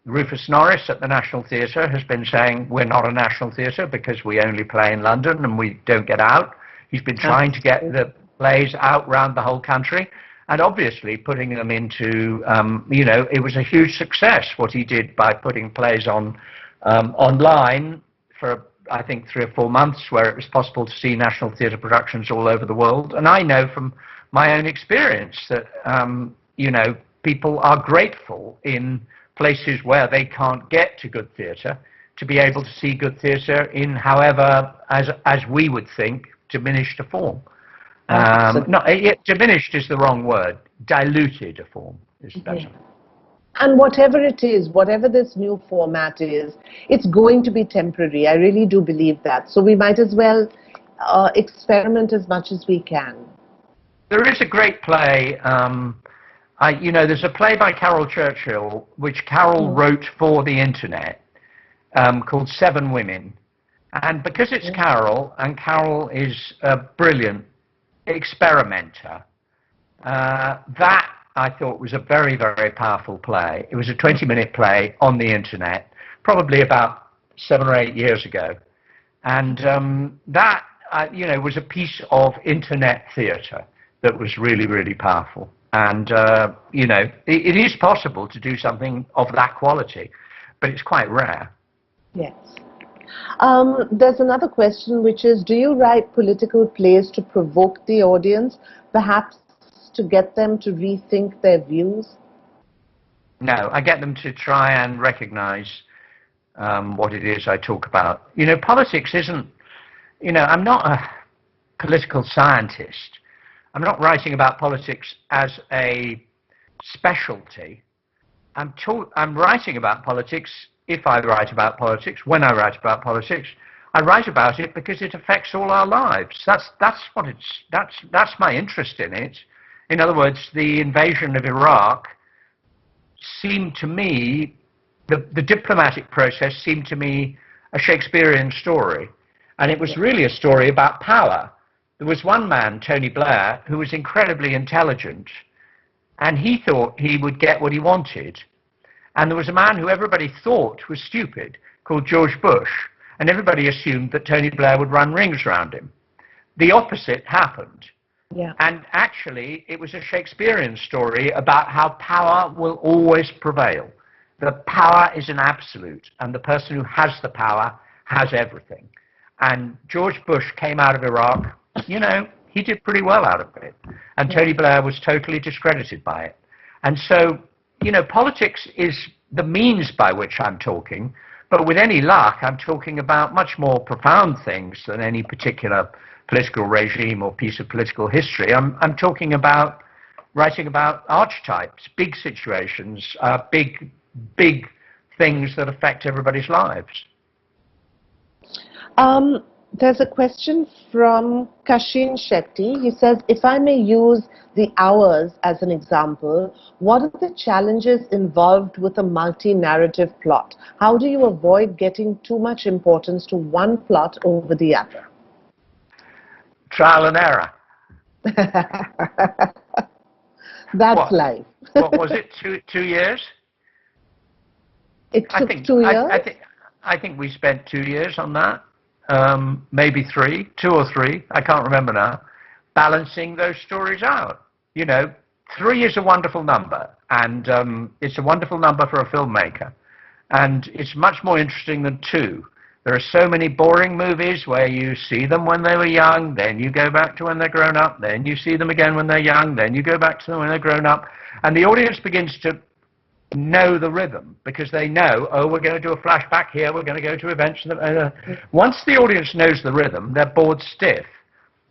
[SPEAKER 3] Rufus Norris at the National Theatre has been saying we're not a national theatre because we only play in London and we don't get out. He's been trying to get the plays out around the whole country, and obviously putting them into, you know, it was a huge success what he did by putting plays on online for, I think, 3 or 4 months, where it was possible to see National Theatre productions all over the world. And I know from my own experience that, you know, people are grateful in places where they can't get to good theatre to be able to see good theatre in, however, as we would think, diminished a form. Diminished is the wrong word. Diluted a form is better.
[SPEAKER 2] And whatever it is, whatever this new format is, it's going to be temporary. I really do believe that. So we might as well experiment as much as we can.
[SPEAKER 3] There is a great play. There's a play by Carol Churchill, which Carol wrote for the internet, called Seven Women. And because it's Carol, and Carol is a brilliant experimenter, that I thought was a very, very powerful play. It was a 20-minute play on the internet, probably about 7 or 8 years ago. And that, was a piece of internet theatre that was really, really powerful. And, it is possible to do something of that quality, but it's quite rare.
[SPEAKER 2] Yes. There's another question, which is, do you write political plays to provoke the audience, perhaps to get them to rethink their views?
[SPEAKER 3] No, I get them to try and recognize what it is I talk about. Politics isn't, I'm not a political scientist. I'm not writing about politics as a specialty. I'm writing about politics. If I write about politics, when I write about politics, I write about it because it affects all our lives. That's my interest in it. In other words, the invasion of Iraq seemed to me, the diplomatic process seemed to me a Shakespearean story. And it was really a story about power. There was one man, Tony Blair, who was incredibly intelligent, and he thought he would get what he wanted. And there was a man who everybody thought was stupid, called George Bush, and everybody assumed that Tony Blair would run rings around him. The opposite happened.
[SPEAKER 2] Yeah.
[SPEAKER 3] And actually, it was a Shakespearean story about how power will always prevail. That power is an absolute, and the person who has the power has everything. And George Bush came out of Iraq, he did pretty well out of it. And Tony Blair was totally discredited by it. And so, politics is the means by which I'm talking, but with any luck, I'm talking about much more profound things than any particular political regime or piece of political history. I'm talking about writing about archetypes, big situations, big things that affect everybody's lives.
[SPEAKER 2] There's a question from Kashin Shetty. He says, if I may use The Hours as an example, what are the challenges involved with a multi-narrative plot? How do you avoid getting too much importance to one plot over the other?
[SPEAKER 3] Trial and error.
[SPEAKER 2] That's life.
[SPEAKER 3] What was it, 2 years?
[SPEAKER 2] It took 2 years?
[SPEAKER 3] I think we spent 2 years on that. Maybe 3, 2 or 3, I can't remember now, balancing those stories out. 3 is a wonderful number, and it's a wonderful number for a filmmaker, and it's much more interesting than 2. There are so many boring movies where you see them when they were young, then you go back to when they're grown up, then you see them again when they're young, then you go back to them when they're grown up, and the audience begins to know the rhythm, because they know, oh, we're going to do a flashback here, we're going to go to events. Once the audience knows the rhythm, they're bored stiff.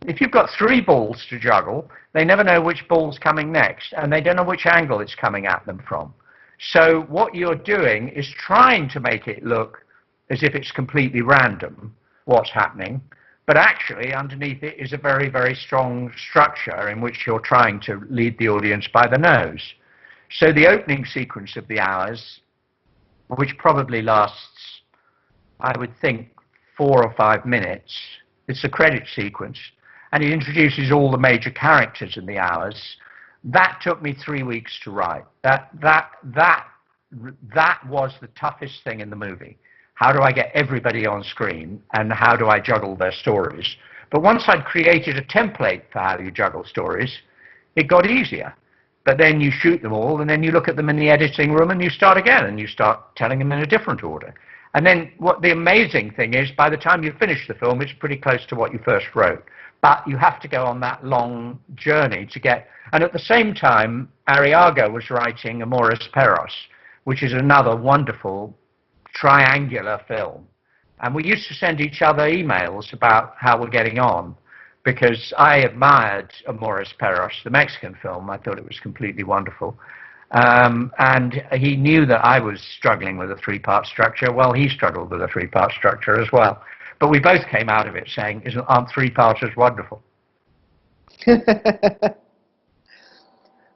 [SPEAKER 3] If you've got 3 balls to juggle, they never know which ball's coming next, and they don't know which angle it's coming at them from. So what you're doing is trying to make it look as if it's completely random what's happening, but actually underneath it is a very, very strong structure in which you're trying to lead the audience by the nose. So the opening sequence of The Hours, which probably lasts, I would think, 4 or 5 minutes, it's a credit sequence, and it introduces all the major characters in The Hours. That took me 3 weeks to write. That was the toughest thing in the movie. How do I get everybody on screen, and how do I juggle their stories? But once I'd created a template for how you juggle stories, it got easier. But then you shoot them all, and then you look at them in the editing room, and you start again, and you start telling them in a different order. And then what the amazing thing is, by the time you finish the film, it's pretty close to what you first wrote. But you have to go on that long journey to get... And at the same time, Arriaga was writing Amores Perros, which is another wonderful triangular film. And we used to send each other emails about how we're getting on, because I admired Amores Perros, the Mexican film. I thought it was completely wonderful. And he knew that I was struggling with a three-part structure. Well, he struggled with a three-part structure as well. But we both came out of it saying, aren't three-parters wonderful?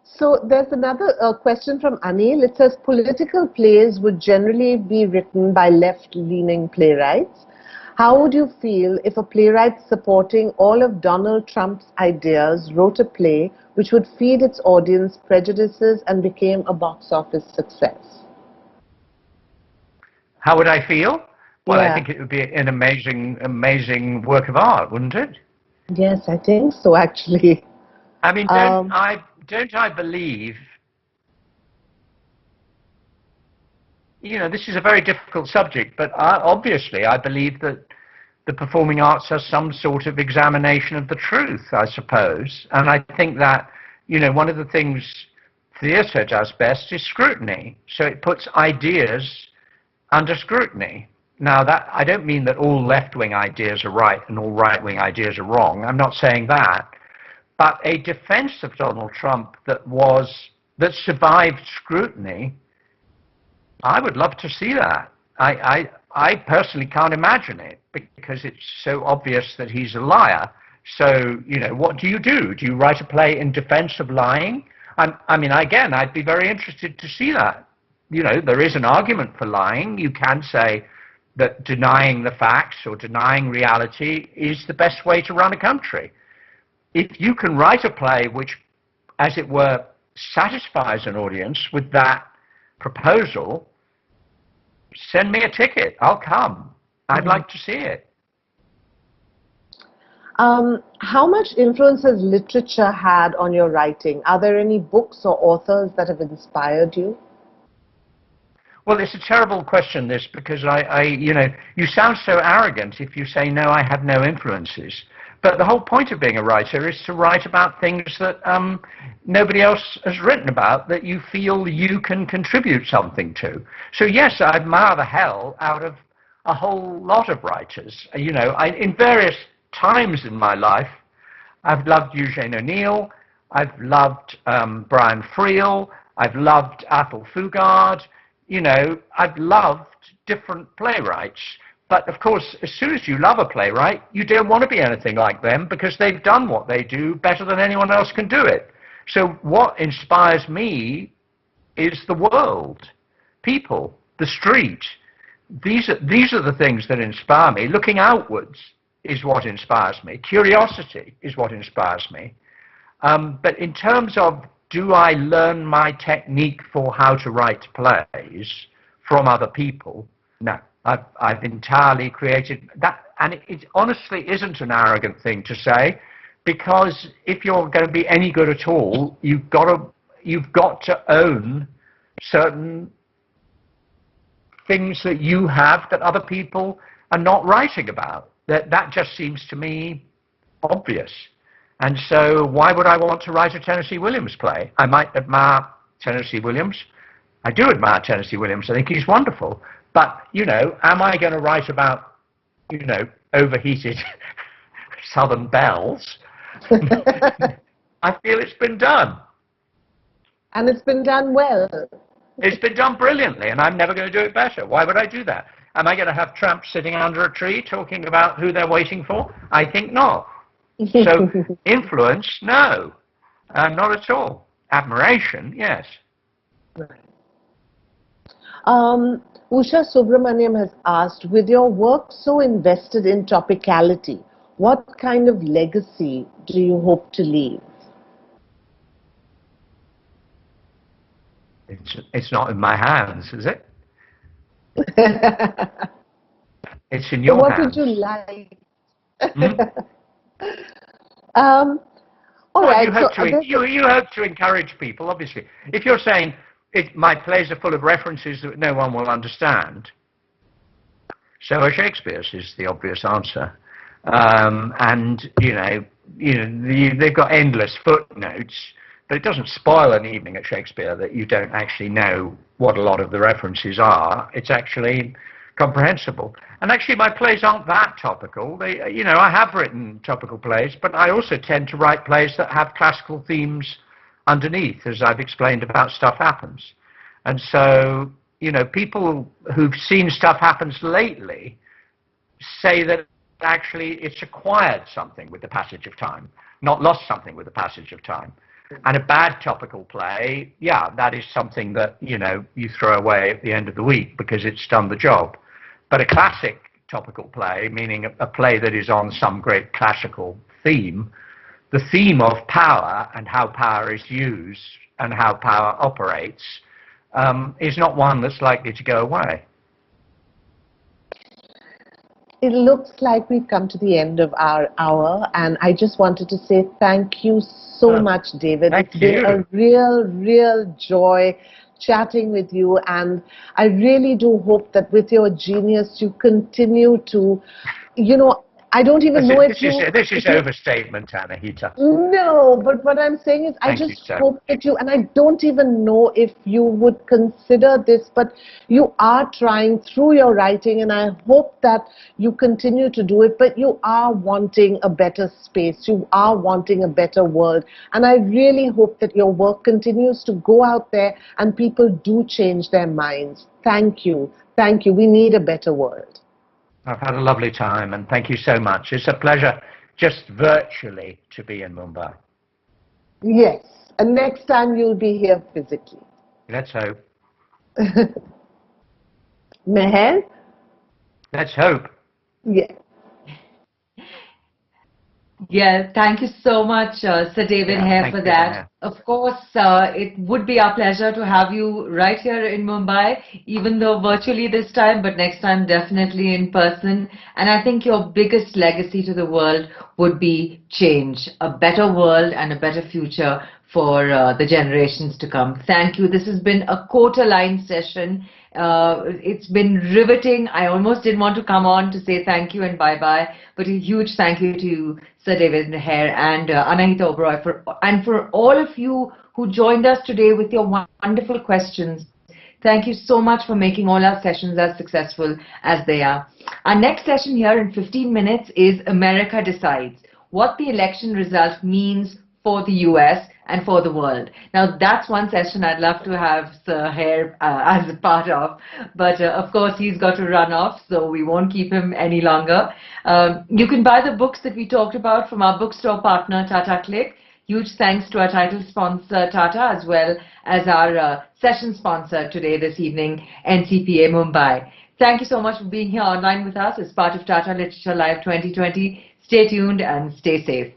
[SPEAKER 2] So there's another question from Anil. It says, political plays would generally be written by left-leaning playwrights. How would you feel if a playwright supporting all of Donald Trump's ideas wrote a play which would feed its audience prejudices and became a box office success?
[SPEAKER 3] How would I feel? Well,
[SPEAKER 2] Yeah.
[SPEAKER 3] I think it would be an amazing work of art, wouldn't it?
[SPEAKER 2] Yes, I think so, actually.
[SPEAKER 3] I mean, don't I believe, you know, this is a very difficult subject, but obviously I believe that the performing arts are some sort of examination of the truth, I suppose. And I think that, you know, one of the things theatre does best is scrutiny. So it puts ideas under scrutiny. Now, that I don't mean that all left-wing ideas are right and all right-wing ideas are wrong. I'm not saying that. But a defense of Donald Trump that survived scrutiny, I would love to see that. I personally can't imagine it because it's so obvious that he's a liar. So, you know, what do? Do you write a play in defense of lying? I mean, again, I'd be very interested to see that. You know, there is an argument for lying. You can say that denying the facts or denying reality is the best way to run a country. If you can write a play which, as it were, satisfies an audience with that proposal, send me a ticket. I'll come. I'd like to see it.
[SPEAKER 2] How much influence has literature had on your writing? Are there any books or authors that have inspired you?
[SPEAKER 3] Well, it's a terrible question, this, because you know, you sound so arrogant if you say, no, I have no influences. But the whole point of being a writer is to write about things that nobody else has written about, that you feel you can contribute something to. So yes, I admire the hell out of a whole lot of writers. You know, in various times in my life, I've loved Eugene O'Neill, I've loved Brian Friel, I've loved Athol Fugard. You know, I've loved different playwrights. But of course, as soon as you love a playwright, you don't want to be anything like them because they've done what they do better than anyone else can do it. So what inspires me is the world, people, the street. These are the things that inspire me. Looking outwards is what inspires me. Curiosity is what inspires me. But in terms of, do I learn my technique for how to write plays from other people? No. I've entirely created that, and it honestly isn't an arrogant thing to say, because if you're going to be any good at all, you've got to own certain things that you have that other people are not writing about. That just seems to me obvious. And so why would I want to write a Tennessee Williams play? I might admire Tennessee Williams. I do admire Tennessee Williams. I think he's wonderful. But, you know, am I going to write about, you know, overheated Southern belles? I feel it's been done.
[SPEAKER 2] And it's been done well.
[SPEAKER 3] It's been done brilliantly, and I'm never going to do it better. Why would I do that? Am I going to have tramps sitting under a tree talking about who they're waiting for? I think not. So, influence, no. Not at all. Admiration, yes.
[SPEAKER 2] Usha Subramaniam has asked, with your work so invested in topicality, what kind of legacy do you hope to leave?
[SPEAKER 3] It's not in my hands, is it? It's in your hands.
[SPEAKER 2] What would you like?
[SPEAKER 3] All
[SPEAKER 2] right.
[SPEAKER 3] You hope to encourage people, obviously. If you're saying, my plays are full of references that no one will understand, so are Shakespeare's, is the obvious answer. And, they've got endless footnotes, but it doesn't spoil an evening at Shakespeare that you don't actually know what a lot of the references are. It's actually comprehensible. And actually, my plays aren't that topical. I have written topical plays, but I also tend to write plays that have classical themes underneath, as I've explained about stuff happens. And so, you know, people who've seen stuff happens lately say that actually it's acquired something with the passage of time, not lost something with the passage of time. And a bad topical play, yeah, that is something that, you know, you throw away at the end of the week because it's done the job. But a classic topical play, meaning a play that is on some great classical theme, the theme of power and how power is used and how power operates, is not one that's likely to go away.
[SPEAKER 2] It looks like we've come to the end of our hour, and I just wanted to say thank you so much, David.
[SPEAKER 3] Thank
[SPEAKER 2] It's been a real joy chatting with you, and I really do hope that with your genius you continue to, you know, I don't even know if you...
[SPEAKER 3] This is overstatement, Anahita.
[SPEAKER 2] No, but what I'm saying is I just hope that you, and I don't even know if you would consider this, but you are trying through your writing, and I hope that you continue to do it, but you are wanting a better space, you are wanting a better world, and I really hope that your work continues to go out there and people do change their minds. Thank you. Thank you. We need a better world.
[SPEAKER 3] I've had a lovely time, and thank you so much. It's a pleasure just virtually to be in Mumbai.
[SPEAKER 2] Yes, and next time you'll be here physically.
[SPEAKER 3] Let's hope.
[SPEAKER 2] Meher?
[SPEAKER 3] Let's hope.
[SPEAKER 2] Yes.
[SPEAKER 1] Yeah, thank you so much, Sir David Hare, for that. Of course, it would be our pleasure to have you right here in Mumbai, even though virtually this time, but next time definitely in person. And I think your biggest legacy to the world would be change, a better world and a better future for the generations to come. Thank you. This has been a quarter-line session. It's been riveting. I almost didn't want to come on to say thank you and bye-bye, but a huge thank you to Sir David Hare and Anahita Uberoi for all of you who joined us today with your wonderful questions. Thank you so much for making all our sessions as successful as they are. Our next session here in 15 minutes is America Decides, what the election result means for the US and for the world. Now that's one session I'd love to have Sir Hare as a part of, but of course he's got to run off, so we won't keep him any longer. You can buy the books that we talked about from our bookstore partner Tata Click. Huge thanks to our title sponsor Tata, as well as our session sponsor today this evening, NCPA Mumbai. Thank you so much for being here online with us as part of Tata Literature Live 2020. Stay tuned and stay safe.